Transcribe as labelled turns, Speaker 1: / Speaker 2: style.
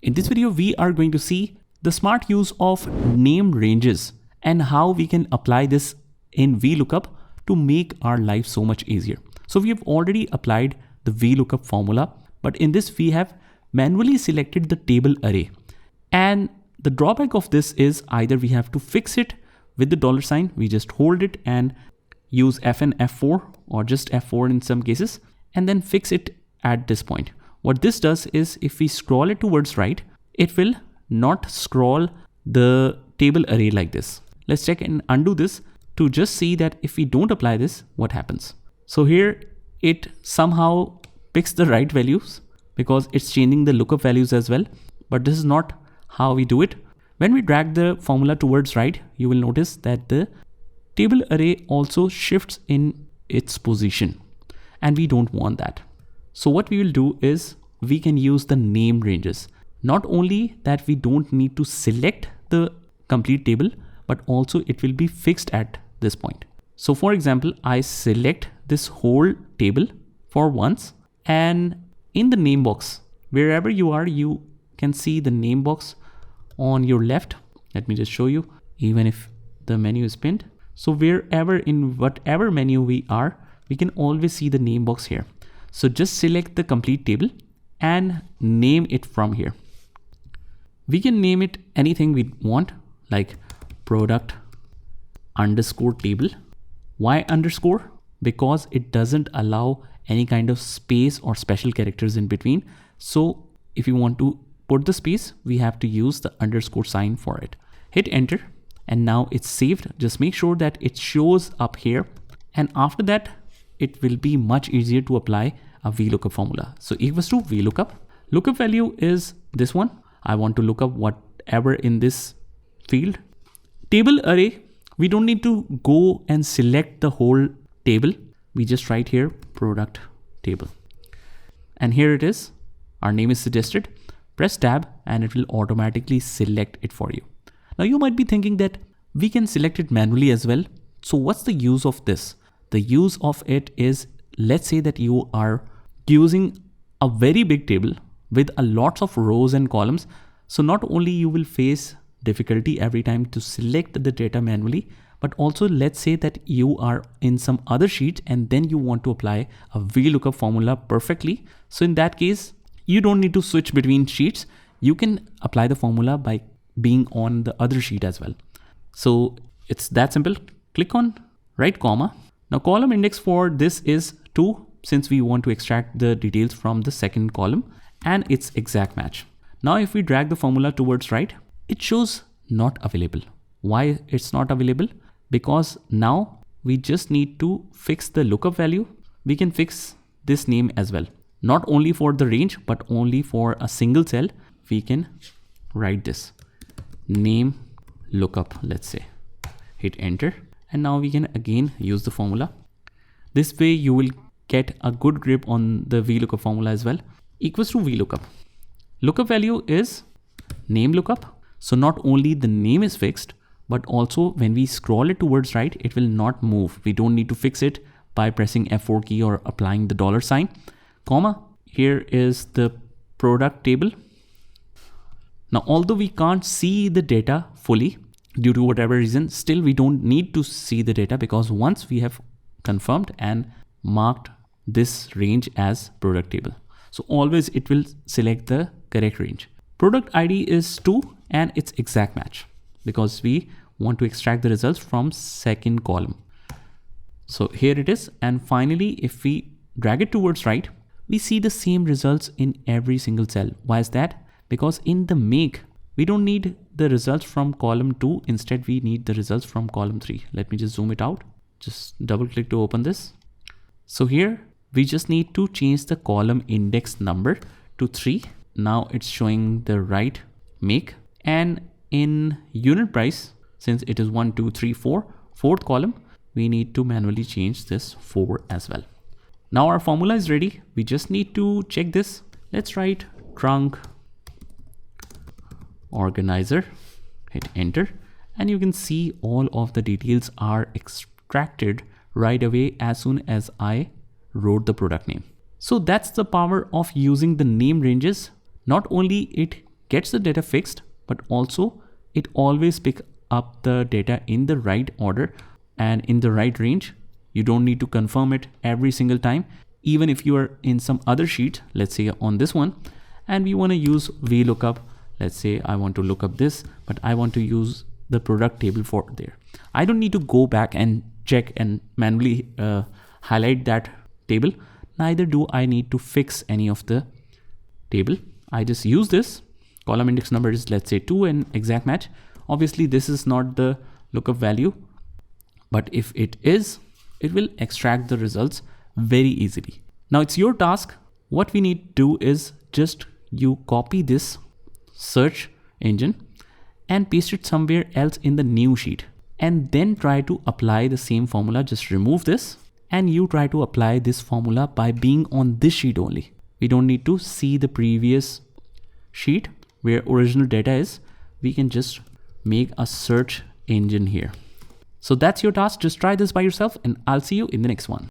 Speaker 1: In this video, we are going to see the smart use of named ranges and how we can apply this in VLOOKUP to make our life so much easier. So we have already applied the VLOOKUP formula, but in this we have manually selected the table array. And the drawback of this is either we have to fix it with the $, we just hold it and use F and F4 or just F4 in some cases, and then fix it at this point. What this does is if we scroll it towards right, it will not scroll the table array like this. Let's check and undo this to just see that if we don't apply this, what happens. So here it somehow picks the right values because it's changing the lookup values as well. But this is not how we do it. When we drag the formula towards right, you will notice that the table array also shifts in its position, and we don't want that. So what we will do is we can use the name ranges. Not only that we don't need to select the complete table, but also it will be fixed at this point. So for example, I select this whole table for once, and in the name box, wherever you are, you can see the name box on your left. Let me just show you, even if the menu is pinned. So wherever in whatever menu we are, we can always see the name box here. So just select the complete table and name it from here. We can name it anything we want, like product underscore table. Why underscore? Because it doesn't allow any kind of space or special characters in between. So if you want to put the space, we have to use the underscore sign for it. Hit enter, and now it's saved. Just make sure that it shows up here. And after that, it will be much easier to apply a VLOOKUP formula. So equals to VLOOKUP. Lookup value is this one. I want to look up whatever in this field. Table array, we don't need to go and select the whole table. We just write here product table. And here it is. Our name is suggested. Press tab and it will automatically select it for you. Now you might be thinking that we can select it manually as well. So what's the use of this? The use of it is, let's say that you are using a very big table with a lots of rows and columns. So not only you will face difficulty every time to select the data manually, but also let's say that you are in some other sheet and then you want to apply a VLOOKUP formula perfectly. So in that case, you don't need to switch between sheets. You can apply the formula by being on the other sheet as well. So it's that simple. Click on right comma. Now column index for this is 2, since we want to extract the details from the second column, and it's exact match. Now if we drag the formula towards right, it shows not available. Why it's not available? Because now we just need to fix the lookup value. We can fix this name as well. Not only for the range, but only for a single cell, we can write this name lookup, let's say. Hit enter. And now we can again use the formula. This way you will get a good grip on the VLOOKUP formula as well. Equals to VLOOKUP. Lookup value is name lookup. So not only the name is fixed, but also when we scroll it towards right, it will not move. We don't need to fix it by pressing F4 key or applying the $, comma. Here is the product table. Now, although we can't see the data fully, due to whatever reason, still we don't need to see the data because once we have confirmed and marked this range as product table. So always it will select the correct range. Product ID is 2 and it's exact match because we want to extract the results from second column. So here it is. And finally, if we drag it towards right, we see the same results in every single cell. Why is that? Because in the make, we don't need the results from column 2. Instead, we need the results from column 3. Let me just zoom it out. Just double click to open this. So here we just need to change the column index number to 3. Now it's showing the right make, and in unit price, since it is 1, 2, 3, 4, fourth column, we need to manually change this 4 as well. Now our formula is ready. We just need to check this. Let's write trunk organizer, hit enter, and you can see all of the details are extracted right away as soon as I wrote the product name. So that's the power of using the name ranges. Not only it gets the data fixed, but also it always picks up the data in the right order and in the right range. You don't need to confirm it every single time. Even if you are in some other sheet, let's say on this one, and we want to use VLOOKUP, let's say I want to look up this, but I want to use the product table for there. I don't need to go back and check and manually highlight that table. Neither do I need to fix any of the table. I just use this. Column index number is, let's say, 2 and exact match. Obviously this is not the lookup value, but if it is, it will extract the results very easily. Now it's your task. What we need to do is just you copy this search engine and paste it somewhere else in the new sheet, and then try to apply the same formula. Just remove this and you try to apply this formula by being on this sheet only. We don't need to see the previous sheet where original data is. We can just make a search engine here. So that's your task. Just try this by yourself and I'll see you in the next one.